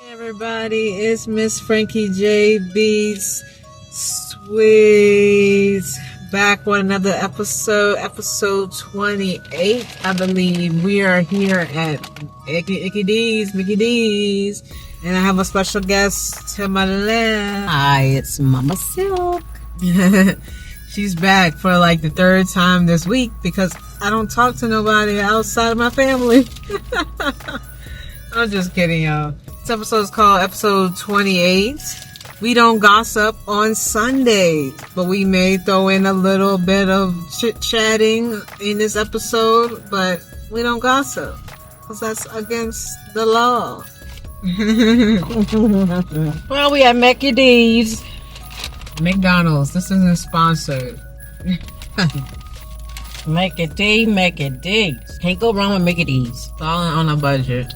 Hey everybody, it's Miss Frankie J Beats Sweets back with another episode 28, I believe. We are here at Mickey D's, and I have a special guest to my left. Hi, it's Mama Silk. She's back for like the third time this week because I don't talk to nobody outside of my family. I'm just kidding, y'all. This episode is called episode 28. We don't gossip on Sundays, but we may throw in a little bit of chit-chatting in this episode, but we don't gossip because that's against the law. Well, we at Mickey D's. McDonald's, this isn't sponsored. Mickey D's. Can't go wrong with Mickey D's. All on a budget.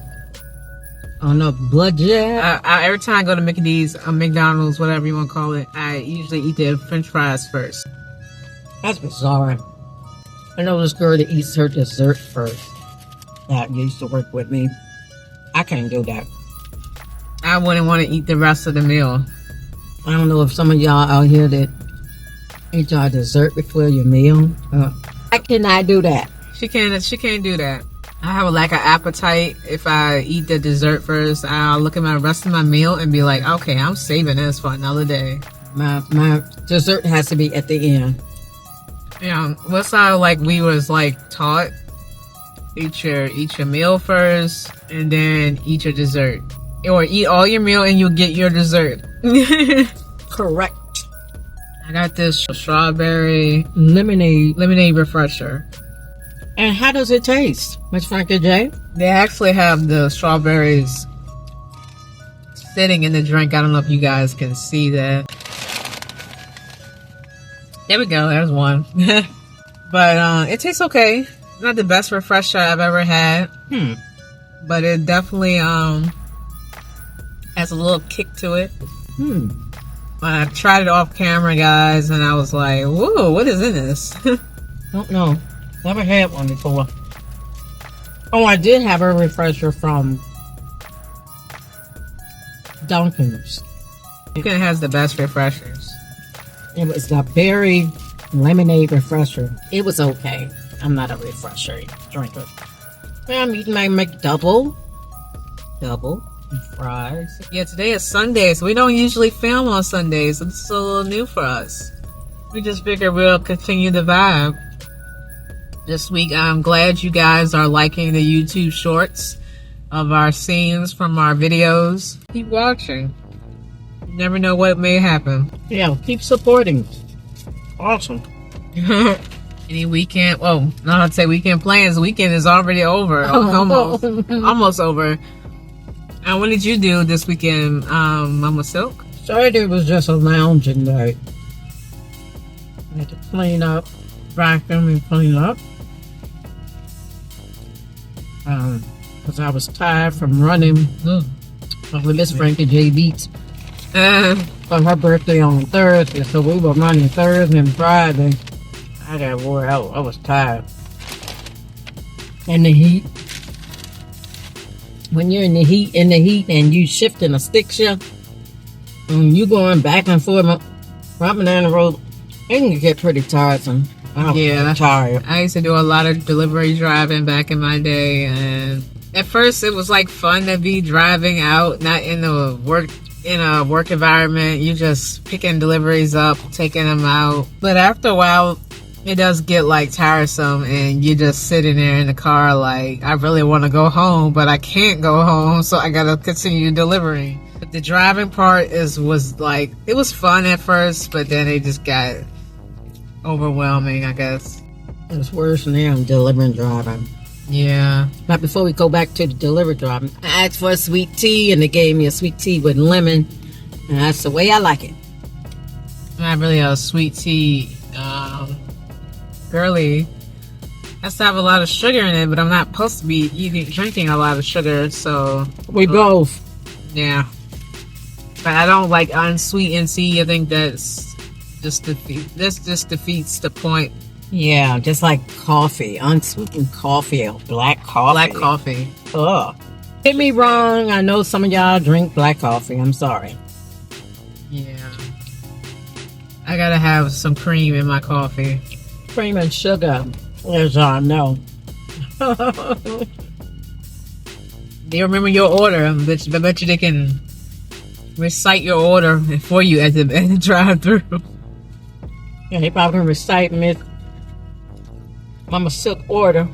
On a budget. Every time I go to Mickey D's, McDonald's, whatever you want to call it, I usually eat their French fries first. That's bizarre. I know this girl that eats her dessert first. That used to work with me. I can't do that. I wouldn't want to eat the rest of the meal. I don't know if some of y'all out here that eat y'all dessert before your meal. I cannot do that. She can't do that. I have a lack of appetite. If I eat the dessert first, I'll look at my rest of my meal and be like, okay, I'm saving this for another day. My dessert has to be at the end. Yeah, what's how like we was like taught? Eat your meal first and then eat your dessert. Or eat all your meal and you'll get your dessert. Correct. I got this strawberry lemonade refresher. And how does it taste, Miss Frankie J? They actually have the strawberries sitting in the drink. I don't know if you guys can see that. There we go. There's one. But it tastes okay. Not the best refresher I've ever had. But it definitely has a little kick to it. I tried it off camera, guys, and I was like, whoa, what is in this? Don't know. Never had one before. Oh, I did have a refresher from Dunkin's. Dunkin' has the best refreshers. It was the berry lemonade refresher. It was okay. I'm not a refresher drinker. I'm eating my McDouble. Double fries. Yeah, today is Sunday, so we don't usually film on Sundays. It's a little new for us. We just figured we'll continue the vibe. This week, I'm glad you guys are liking the YouTube shorts of our scenes from our videos. Keep watching. You never know what may happen. Yeah, keep supporting. Awesome. Any weekend, not to say weekend plans. The weekend is already over. Almost over. And what did you do this weekend, Mama Silk? Saturday was just a lounging day. I had to clean up, vacuum and clean up. Because I was tired from running with Miss Frankie J Beats for her birthday on Thursday. So we were running Thursday and Friday. I got wore out. I was tired. And the heat. When you're in the heat and you shifting a stick shift, and you going back and forth up and down the road, it can get pretty tiresome. Yeah, tired. I used to do a lot of delivery driving back in my day, and at first it was like fun to be driving out, not in a work environment. You just picking deliveries up, taking them out. But after a while, it does get like tiresome, and you just sitting there in the car like, I really want to go home, but I can't go home, so I gotta continue delivering. But the driving part was like, it was fun at first, but then it just got overwhelming, I guess. It's worse now than delivering driving. Yeah. But before we go back to the delivery driving, I asked for a sweet tea and they gave me a sweet tea with lemon, and that's the way I like it. Not really a sweet tea girly. Has to have a lot of sugar in it, but I'm not supposed to be drinking a lot of sugar, so we both. Yeah. But I don't like unsweetened tea. I think that's just defeats the point. Yeah, just like coffee, unsweetened coffee or black coffee. Black coffee. Ugh. Get me wrong. I know some of y'all drink black coffee. I'm sorry. Yeah. I gotta have some cream in my coffee. Cream and sugar. As y'all know. They remember your order. I bet you they can recite your order for you at the drive-thru. Yeah, they probably can recite Miss Mama Silk order.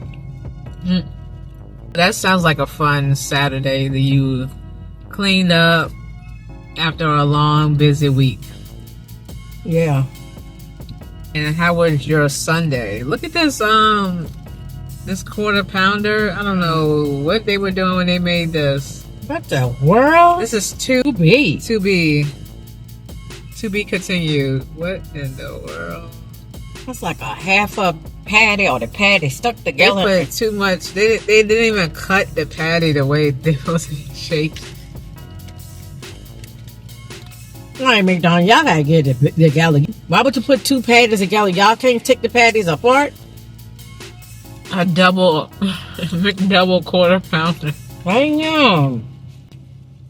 That sounds like a fun Saturday that you cleaned up after a long, busy week. Yeah. And how was your Sunday? Look at this this quarter pounder. I don't know what they were doing when they made this. What the world? This is to be continued. What in the world? That's like a half a patty, or the patty stuck together. They put too much. They didn't even cut the patty the way they supposed to be shaped. All right, McDonald, y'all gotta get the galley. Why would you put two patties together? Y'all can't take the patties apart? A double quarter pounder. Damn.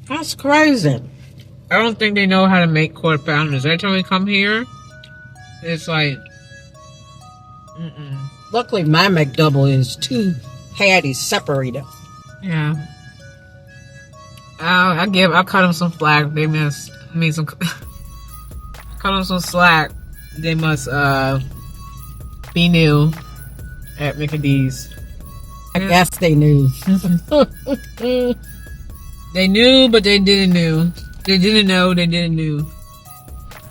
That's crazy. I don't think they know how to make quarter pounders. Every time we come here, it's like, Luckily, my McDouble is two patties separated. Yeah. I'll cut them some slack. They cut them some slack. They must be new at McD's. I guess they knew. They knew, but they didn't know. They didn't know. They didn't know.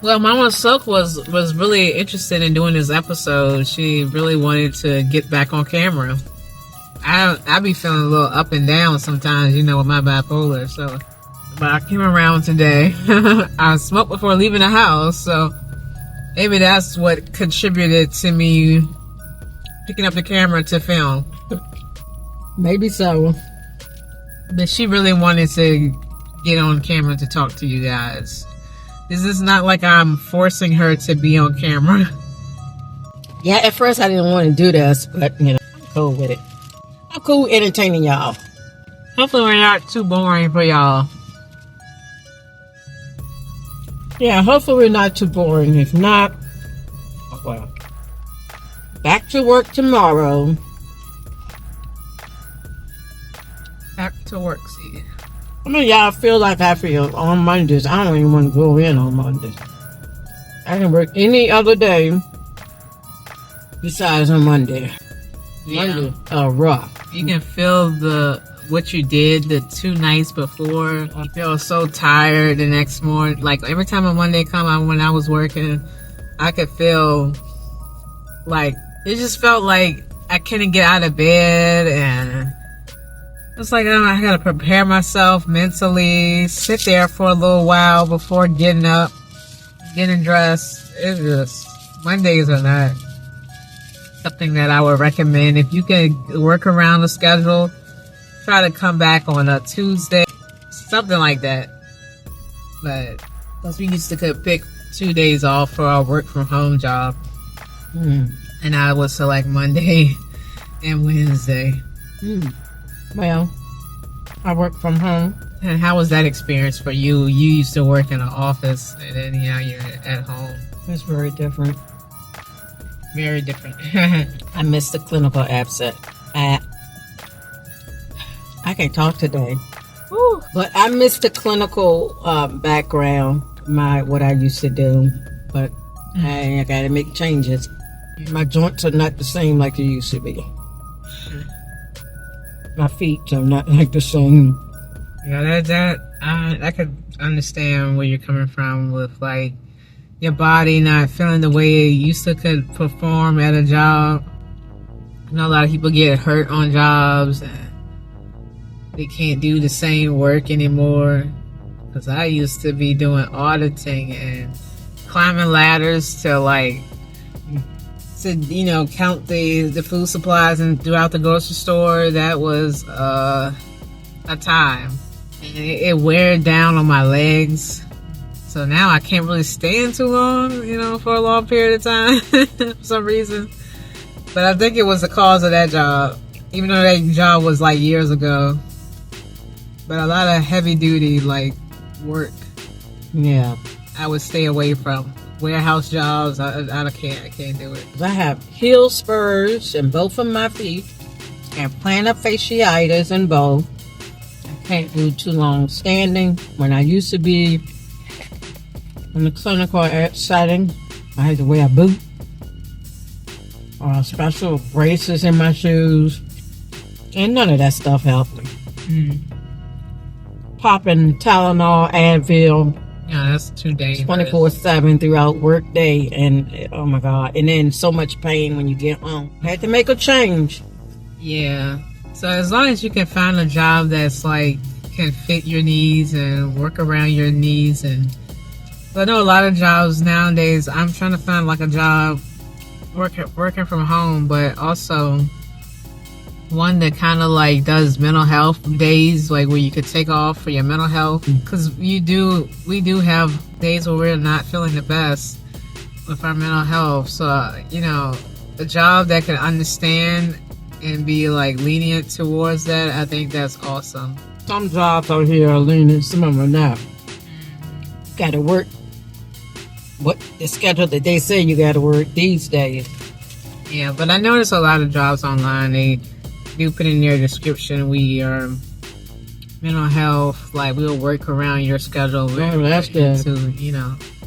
Well, Mama Silk was really interested in doing this episode. She really wanted to get back on camera. I be feeling a little up and down sometimes, with my bipolar. So, but I came around today. I smoked before leaving the house, so maybe that's what contributed to me picking up the camera to film. Maybe so. But she really wanted to get on camera to talk to you guys. This is not like I'm forcing her to be on camera. Yeah, at first I didn't want to do this, but I'm cool with it. I'm cool entertaining y'all. Hopefully we're not too boring for y'all. Yeah, hopefully we're not too boring. If not, well, back to work tomorrow. Back to work, see. I mean, y'all feel like I feel on Mondays. I don't even want to go in on Mondays. I can work any other day besides on Monday. Yeah. Monday, rough. You can feel what you did the 2 nights before. You feel so tired the next morning. Like every time a Monday come, when I was working, I could feel like it just felt like I couldn't get out of bed, and it's like I gotta prepare myself mentally, sit there for a little while before getting up, getting dressed. It's just Mondays are not something that I would recommend. If you can work around the schedule, try to come back on a Tuesday, something like that. But because we used to could pick 2 days off for our work from home job, and I would select Monday and Wednesday. Well, I work from home. And how was that experience for you? You used to work in an office, and then you're at home. It's very different. Very different. I missed the clinical absent. I can't talk today. Woo. But I missed the clinical background, what I used to do. But I got to make changes. My joints are not the same like they used to be. My feet are not like the same. Yeah, I could understand where you're coming from with like your body not feeling the way it used to could perform at a job. I know a lot of people get hurt on jobs and they can't do the same work anymore. Because I used to be doing auditing and climbing ladders to count the food supplies and throughout the grocery store. That was a time. And it wear down on my legs. So now I can't really stand too long, for a long period of time for some reason. But I think it was the cause of that job. Even though that job was like years ago. But a lot of heavy duty like work, Yeah. I would stay away from. Warehouse jobs, I can't do it. I have heel spurs in both of my feet and plantar fasciitis in both. I can't do too long standing. When I used to be in the clinical setting, I had to wear a boot or special braces in my shoes, and none of that stuff helped me. Popping Tylenol, Advil, Yeah, that's too dangerous. 24/7 throughout work day, and oh my god, and then so much pain when you get home. Had to make a change. Yeah. So as long as you can find a job that's like can fit your needs and work around your needs, and I know a lot of jobs nowadays. I'm trying to find like a job working from home, but also one that kind of like does mental health days, like where you could take off for your mental health, because we do have days where we're not feeling the best with our mental health. So a job that can understand and be like lenient towards that, I think that's awesome. Some jobs out here are lenient, some of them are not. Got to work what the schedule that they say you got to work these days. Yeah, but I notice a lot of jobs online, they do put in their description, we are mental health, like we'll work around your schedule. Oh, that's good. So,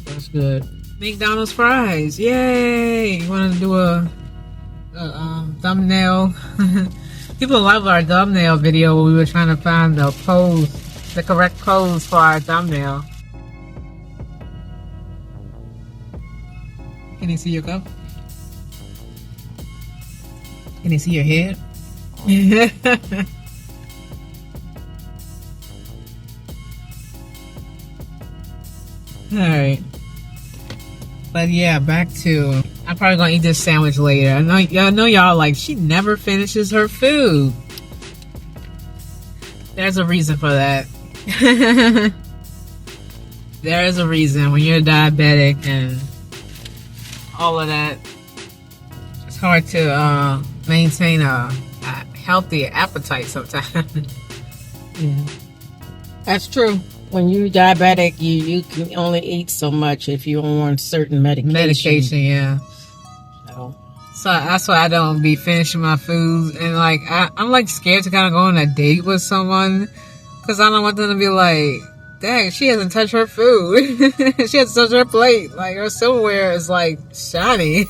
That's good. McDonald's fries, yay! You want to do a thumbnail? People love our thumbnail video where we were trying to find the correct pose for our thumbnail. Can you see your cup? Can you see your head? Alright. But yeah, back to, I'm probably gonna eat this sandwich later. I know y'all like, she never finishes her food. There's a reason for that. There is a reason. When you're diabetic and all of that, it's hard to maintain a healthy appetite sometimes. Yeah, that's true. When you're diabetic, you can only eat so much if you're on certain medication. Yeah. So that's why I don't be finishing my food, and like I'm like scared to kind of go on a date with someone, because I don't want them to be like, dang, she hasn't touched her food. She hasn't touched her plate. Like her silverware is like shiny.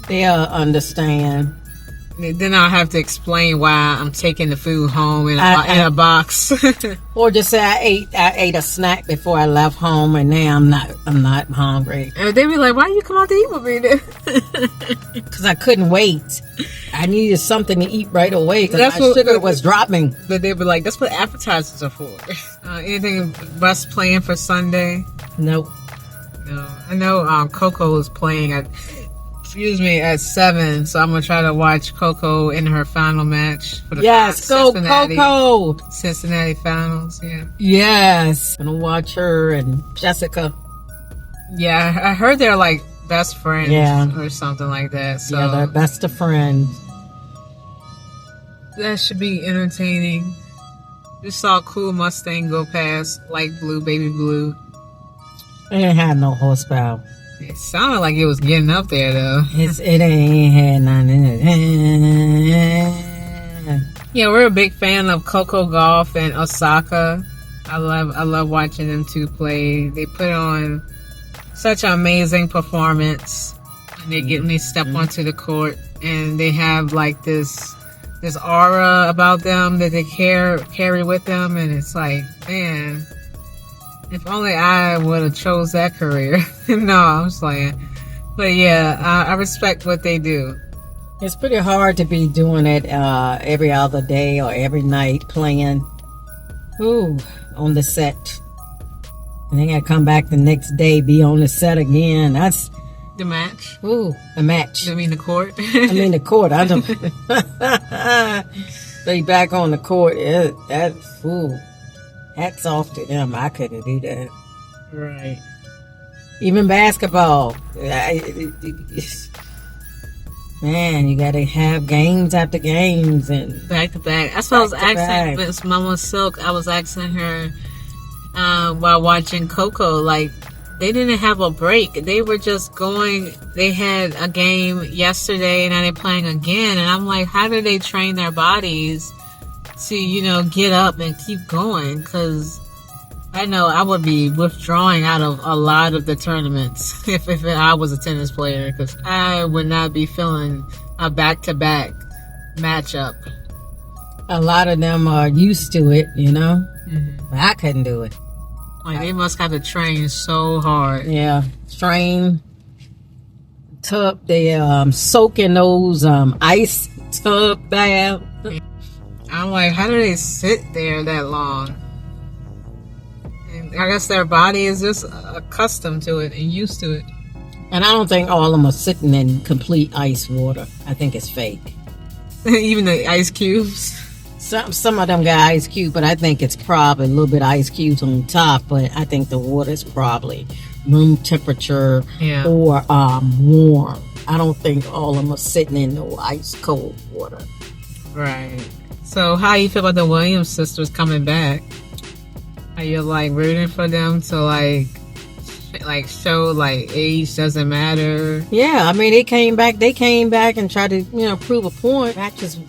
They'll understand. Then I'll have to explain why I'm taking the food home in a box. Or just say I ate a snack before I left home, and now I'm not hungry. And they be like, why you come out to eat with me then? Because I couldn't wait. I needed something to eat right away because my sugar was dropping. But they be like, that's what appetizers are for. Anything bus playing for Sunday? Nope. No. I know Coco is playing at 7, so I'm gonna try to watch Coco in her final match for the Cincinnati finals. Yeah. Yes, I'm gonna watch her and Jessica. Yeah, I heard they're like best friends, or something like that. So yeah, they're best of friends. That should be entertaining. Just saw a cool Mustang go past, light blue, baby blue. It ain't had no horsepower. It sounded like it was getting up there though. It ain't had none in it. Yeah, we're a big fan of Coco Golf and Osaka. I love watching them two play. They put on such an amazing performance. And they step onto the court, and they have like this aura about them that they carry with them, and it's like, man, if only I would have chose that career. No, I'm just playing. But yeah, I respect what they do. It's pretty hard to be doing it every other day or every night playing on the set. And then I come back the next day, be on the set again. That's the match. The match. You mean the court? I mean the court. I don't be back on the court. Hats off to them. I couldn't do that. Right. Even basketball. Man, you gotta have games after games and back to back. That's what I was asking Miss Mama Silk. I was asking her while watching Coco, like, they didn't have a break. They were just going. They had a game yesterday, and now they're playing again. And I'm like, how do they train their bodies to, get up and keep going? Because I know I would be withdrawing out of a lot of the tournaments if I was a tennis player, because I would not be feeling a back-to-back matchup. A lot of them are used to it, But I couldn't do it. Like, they must have to train so hard. Yeah, train. They soak in those ice tub bath. I'm like, how do they sit there that long? And I guess their body is just accustomed to it and used to it. And I don't think all of them are sitting in complete ice water. I think it's fake. Even the ice cubes. Some of them got ice cubes, but I think it's probably a little bit of ice cubes on top. But I think the water is probably room temperature or warm. I don't think all of them are sitting in no ice cold water. Right. So how you feel about the Williams sisters coming back? Are you like rooting for them to like show like age doesn't matter? Yeah, I mean they came back and tried to prove a point. Matches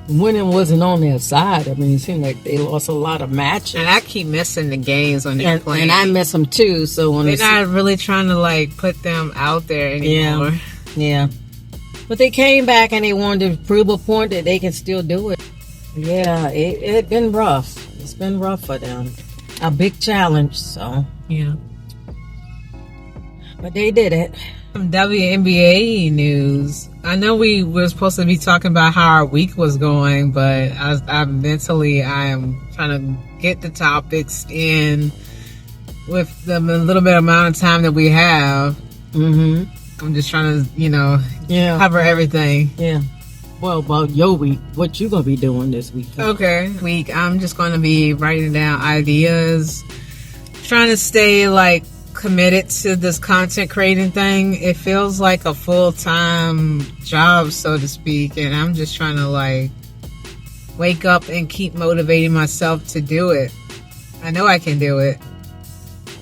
winning wasn't on their side. I mean, it seemed like they lost a lot of matches. And I keep missing the games when they're playing. And I miss them too. So when they're not really trying to like put them out there anymore. Yeah. But they came back and they wanted to prove a point that they can still do it. Yeah, it's been rough. It's been rough for them. A big challenge, so. Yeah. But they did it. Some WNBA news. I know we were supposed to be talking about how our week was going, but I am trying to get the topics in with the little bit amount of time that we have. Mm-hmm. I'm just trying to, cover everything. Yeah. Well, about your week, what you gonna be doing this week? Okay. I'm just gonna be writing down ideas, trying to stay like committed to this content creating thing. It feels like a full-time job, so to speak, and I'm just trying to like wake up and keep motivating myself to do it. I know I can do it.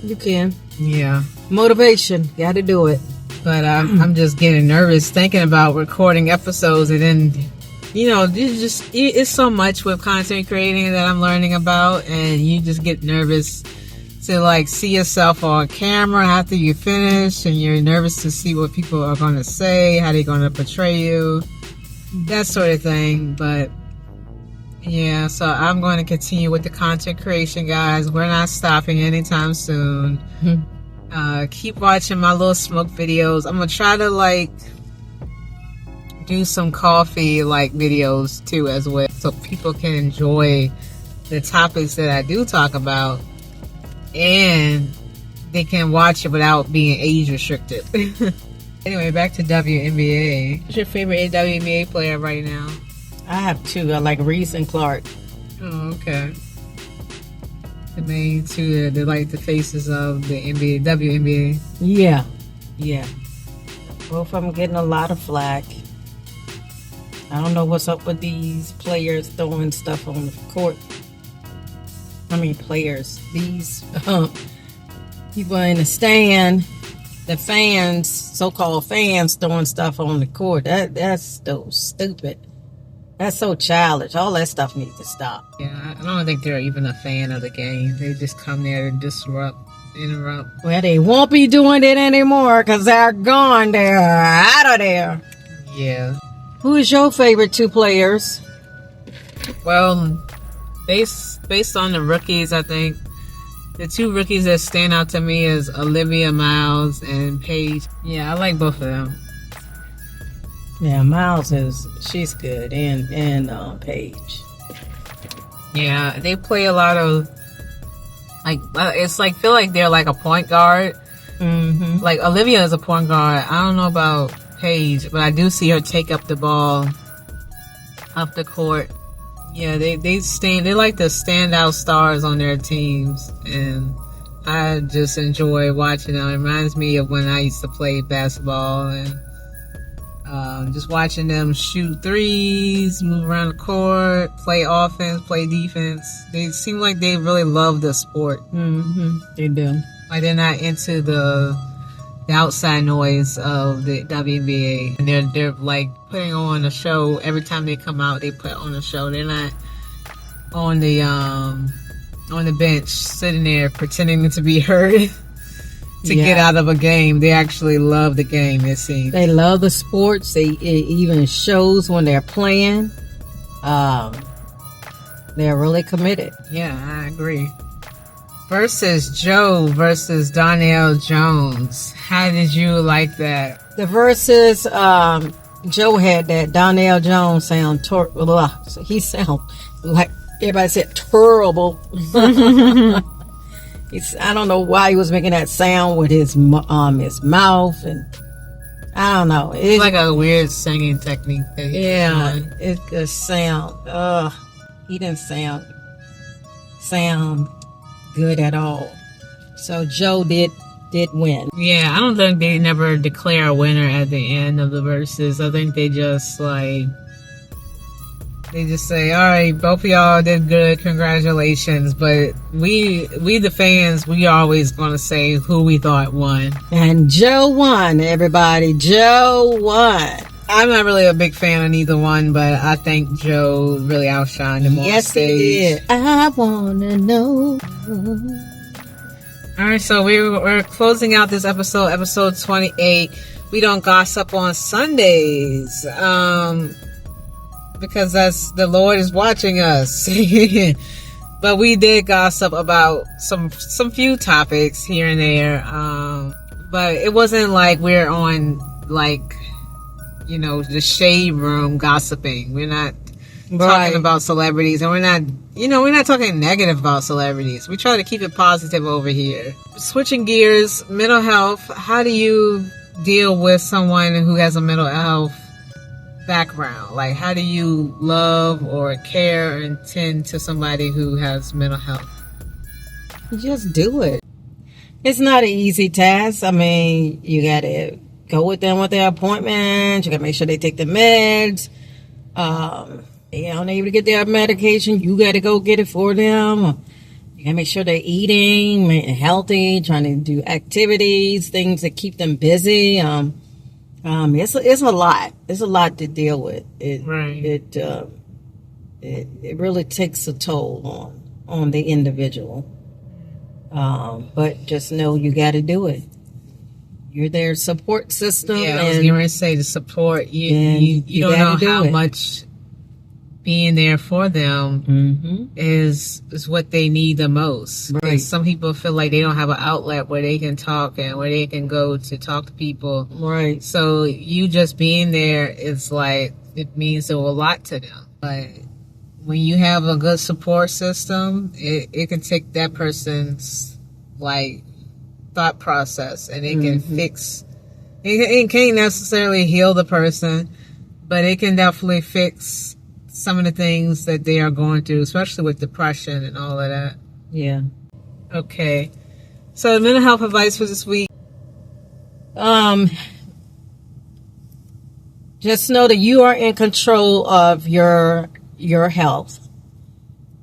You can. Yeah. Motivation. Gotta do it. But I'm just getting nervous thinking about recording episodes, and then, it's so much with content creating that I'm learning about, and you just get nervous to like see yourself on camera after you finish, and you're nervous to see what people are going to say, how they're going to portray you, that sort of thing. But yeah, so I'm going to continue with the content creation, guys. We're not stopping anytime soon. Keep watching my little smoke videos. I'm gonna try to like do some coffee like videos too as well, so people can enjoy the topics that I do talk about, and they can watch it without being age restricted. Anyway, back to WNBA. What's your favorite WNBA player right now? I have two. I like Reese and Clark. Oh, okay. The main two, they're like the faces of the WNBA. Yeah. Both of them getting a lot of flack. I don't know what's up with these players throwing stuff on the court. I mean, players. These people in the stand, the fans, so-called fans, throwing stuff on the court. That's so stupid. That's so childish. All that stuff needs to stop. Yeah, I don't think they're even a fan of the game. They just come there to interrupt. Well, they won't be doing it anymore because they're gone. They're out of there. Yeah. Who is your favorite two players? Well, based on the rookies, I think the two rookies that stand out to me is Olivia Miles and Paige. Yeah, I like both of them. Yeah, Miles she's good, and Paige. Yeah, they play a lot of feel like they're like a point guard. Mm-hmm. Like Olivia is a point guard. I don't know about Paige, but I do see her take up the ball up the court. Yeah, they're like the standout stars on their teams, and I just enjoy watching them. It reminds me of when I used to play basketball, and Just watching them shoot threes, move around the court, play offense, play defense. They seem like they really love the sport. Mm-hmm. They do. Like they're not into the outside noise of the WNBA, and they're like putting on a show every time they come out. They put on a show. They're not on the bench sitting there pretending to be hurt to get out of a game. They actually love the game, it seems. They love the sports. It even shows when they're playing. They're really committed. Yeah, I agree. Versus Joe versus Donnell Jones. How did you like that? The versus, Joe had that Donnell Jones sound, he sound like everybody said terrible. I don't know why he was making that sound with his mouth, and I don't know. It's like a weird singing technique. It could sound. He didn't sound good at all. So Joe did win. Yeah, I don't think they never declare a winner at the end of the verses. I think they just say, all right, both of y'all did good, congratulations. But we the fans, we always gonna say who we thought won. And Joe won, everybody. Joe won. I'm not really a big fan of neither one, but I think Joe really outshined him on stage. He did. I wanna know. All right, so we're closing out this episode 28. We don't gossip on Sundays. Because the Lord is watching us. But we did gossip about some few topics here and there. But it wasn't like we're on the shade room gossiping. We're not talking about celebrities, and we're not talking negative about celebrities. We try to keep it positive over here. Switching gears, mental health. How do you deal with someone who has a mental health background? Like, how do you love or care and tend to somebody who has mental health? Just do it. It's not an easy task. I mean, you gotta go with them with their appointments. You gotta make sure they take the meds. They're unable to get their medication, you gotta go get it for them. You gotta make sure they're eating healthy, trying to do activities, things that keep them busy. It's a lot. It's a lot to deal with. It really takes a toll on the individual. But just know you got to do it. You're their support system. Yeah, I was going to say the support. You don't know how much being there for them is what they need the most. Right. Some people feel like they don't have an outlet where they can talk and where they can go to talk to people. Right. So you just being there is it means a lot to them. But when you have a good support system, it can take that person's thought process and it can fix. It can't necessarily heal the person, but it can definitely fix some of the things that they are going through, especially with depression and all of that. Yeah. Okay. So the mental health advice for this week. Just know that you are in control of your health.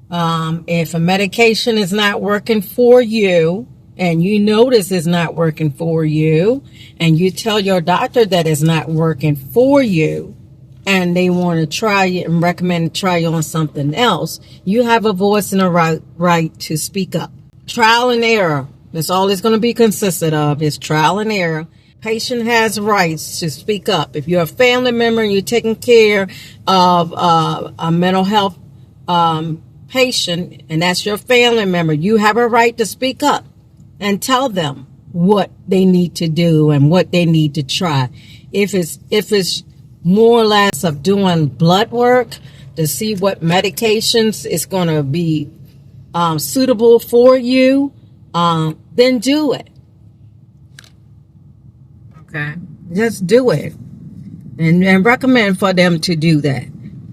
If a medication is not working for you, and you notice it's not working for you, and you tell your doctor that it's not working for you, and they want to try it and recommend to try you on something else, you have a voice and a right to speak up. Trial and error. That's all it's going to be consistent of, is trial and error. Patient has rights to speak up. If you're a family member and you're taking care of a mental health patient, and that's your family member, you have a right to speak up and tell them what they need to do and what they need to try. If it's more or less of doing blood work to see what medications is going to be suitable for you, then do it. Okay. Just do it. And recommend for them to do that.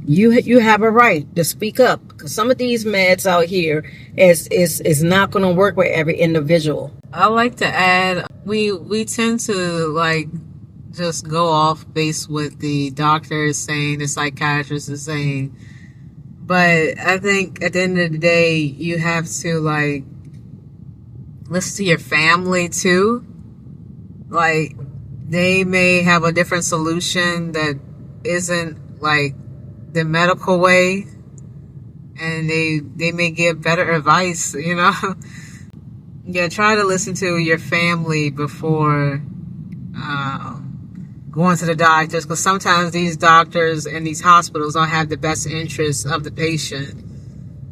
You have a right to speak up, because some of these meds out here is not going to work with every individual. I like to add, we tend to just go off base with the doctor is saying, the psychiatrist is saying. But I think at the end of the day, you have to like listen to your family too. Like, they may have a different solution that isn't like the medical way, and they may give better advice, you know. Yeah, try to listen to your family before going to the doctors, because sometimes these doctors and these hospitals don't have the best interests of the patient.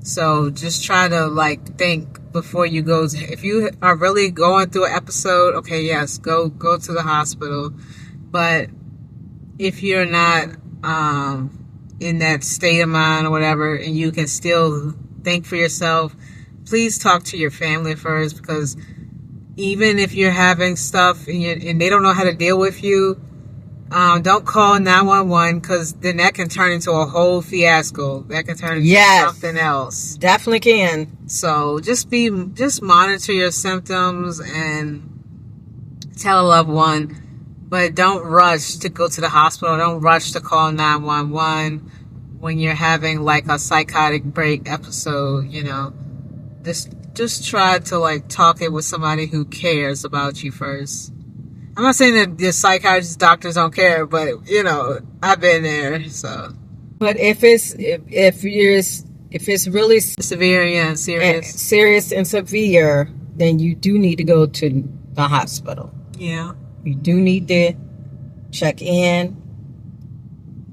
So just try to like think before you go. If you are really going through an episode, okay, yes, go to the hospital. But if you're not in that state of mind or whatever, and you can still think for yourself, please talk to your family first, because even if you're having stuff and they don't know how to deal with you, don't call 911, because then that can turn into a whole fiasco. That can turn into something else. Definitely can. So just monitor your symptoms and tell a loved one, but don't rush to go to the hospital. Don't rush to call 911 when you're having like a psychotic break episode, you know. Just try to like talk it with somebody who cares about you first. I'm not saying that the psychiatrists, doctors don't care, but you know, I've been there, so. But if it's really severe, serious and severe, then you do need to go to the hospital. Yeah. You do need to check in,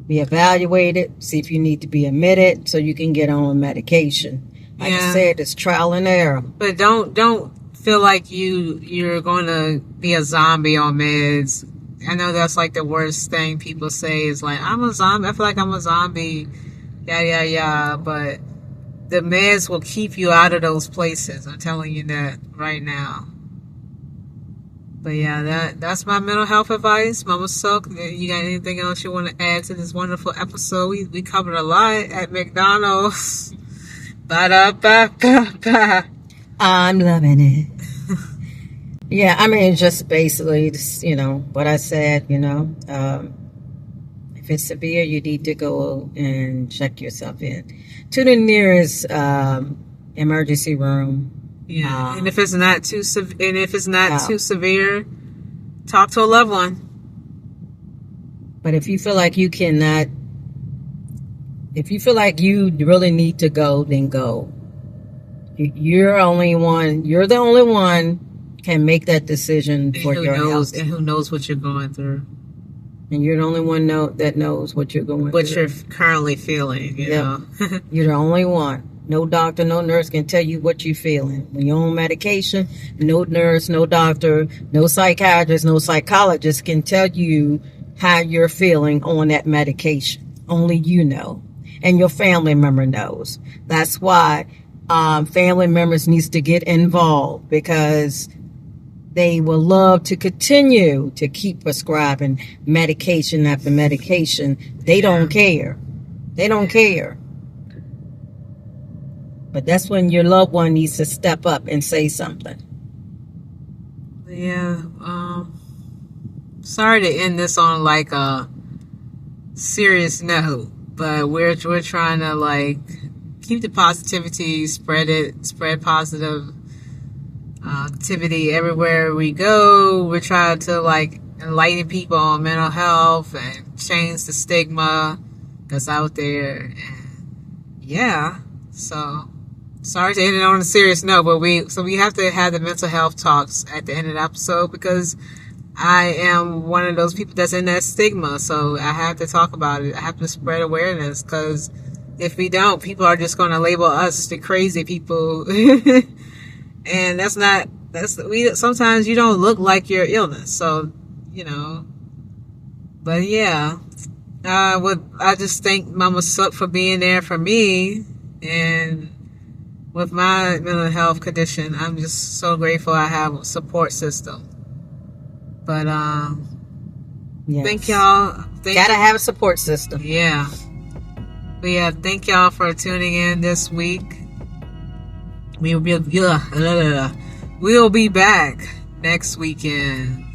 be evaluated, see if you need to be admitted so you can get on medication. Like I said, it's trial and error. But don't feel like you're going to be a zombie on meds. I know that's like the worst thing people say is like, I'm a zombie. I feel like I'm a zombie. Yeah. But the meds will keep you out of those places. I'm telling you that right now. But yeah, that's my mental health advice. Mama Silk, you got anything else you want to add to this wonderful episode? We covered a lot at McDonald's. Ba-da-ba-ba-ba. I'm loving it. Yeah, I mean, just basically, you know, what I said, you know, if it's severe, you need to go and check yourself in to the nearest emergency room. Yeah, and if it's not too too severe, talk to a loved one. But if you feel like you cannot, if you feel like you really need to go, then go. You're the only one can make that decision for your health. And who knows what you're going through. And you're the only one that knows what you're going through. What you're currently feeling, you know. You're the only one. No doctor, no nurse can tell you what you're feeling. When you're on medication, no nurse, no doctor, no psychiatrist, no psychologist can tell you how you're feeling on that medication. Only you know. And your family member knows. That's why family members needs to get involved, because they will love to continue to keep prescribing medication after medication. They don't care. They don't care. But that's when your loved one needs to step up and say something. Yeah. Sorry to end this on like a serious note, but we're trying to like keep the positivity, spread positive activity everywhere we go. We're trying to like enlighten people on mental health and change the stigma that's out there. And yeah, so sorry to end it on a serious note, but we have to have the mental health talks at the end of the episode, because I am one of those people that's in that stigma. So I have to talk about it. I have to spread awareness, because if we don't, people are just going to label us the crazy people. And sometimes you don't look like your illness. So, you know, but yeah, I just thank Mama Sook for being there for me. And with my mental health condition, I'm just so grateful I have a support system. But, yes. Thank y'all. Gotta have a support system. Yeah. But yeah, thank y'all for tuning in this week. We'll be back next weekend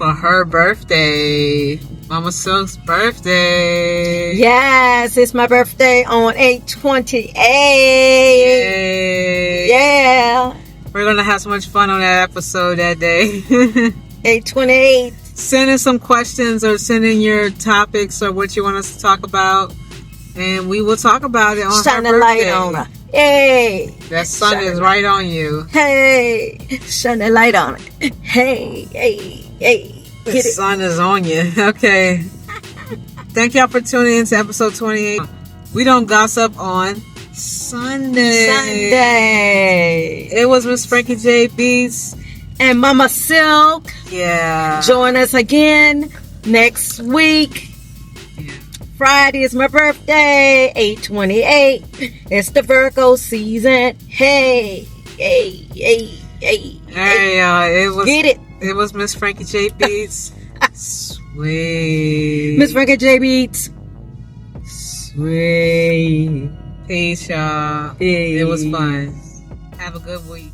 for her birthday. Mama Silk's birthday. Yes, it's my birthday on 8/28. Yay. Yeah. We're going to have so much fun on that episode that day. 8/28. Send in some questions or send in your topics or what you want us to talk about. And we will talk about it on Shine her the birthday. light on her. Hey. That sun is right on you. Hey. Shine the light on it. Hey. Hey. Hey. The Get it. sun is on you. Okay. Thank y'all for tuning in to episode 28. We don't gossip on Sunday. It was Miss Frankie J Beats and Mama Silk. Yeah. Join us again next week. Yeah. Friday is my birthday, 8/28. It's the Virgo season. Hey, hey, hey, hey. Hey, it was. Get it. It was Miss Frankie J Beats. Sweet. Miss Frankie J Beats. Sweet. Peace, y'all. Peace. It was fun. Have a good week.